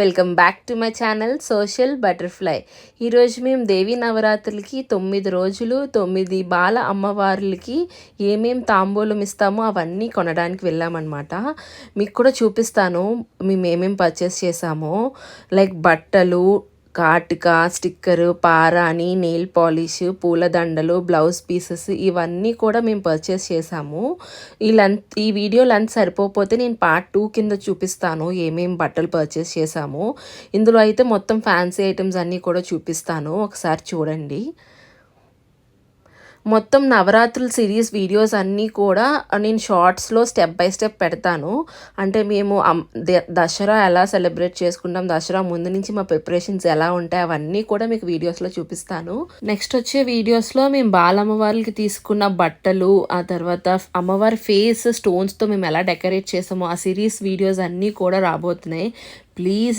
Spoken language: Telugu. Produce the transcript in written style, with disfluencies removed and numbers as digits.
Welcome back to my channel social butterfly. ఈరోజు మేము దేవీ నవరాత్రులకి 9 రోజులు 9 బాల అమ్మవార్లకి ఏమేం తాంబూలం ఇస్తామో అవన్నీ కొనడానికి వెళ్ళామన్నమాట. మీకు కూడా చూపిస్తాను మేము ఏమేమి పర్చేస్ చేసామో. లైక్ బట్టలు, కాటుక, స్టిక్కరు, పారాని, నెయిల్ పాలిష్, పూలదండలు, బ్లౌజ్ పీసెస్ ఇవన్నీ కూడా మేము పర్చేస్ చేసాము. ఈ వీడియో లెంత్ సరిపోతే నేను పార్ట్ 2 కింద చూపిస్తాను ఏమేమి బట్టలు పర్చేస్ చేసాము. ఇందులో అయితే మొత్తం ఫ్యాన్సీ ఐటమ్స్ అన్నీ కూడా చూపిస్తాను, ఒకసారి చూడండి. మొత్తం నవరాత్రుల సిరీస్ వీడియోస్ అన్నీ కూడా నేను షార్ట్స్లో స్టెప్ బై స్టెప్ పెడతాను. అంటే మేము దసరా ఎలా సెలబ్రేట్ చేసుకుంటాం, దసరా ముందు నుంచి మా ప్రిపరేషన్స్ ఎలా ఉంటాయి అవన్నీ కూడా మీకు వీడియోస్లో చూపిస్తాను. నెక్స్ట్ వచ్చే వీడియోస్లో మేము బాలమ్మవారికి తీసుకున్న బట్టలు, ఆ తర్వాత అమ్మవారి ఫేస్ స్టోన్స్తో మేము ఎలా డెకరేట్ చేసామో ఆ సిరీస్ వీడియోస్ అన్నీ కూడా రాబోతున్నాయి. ప్లీజ్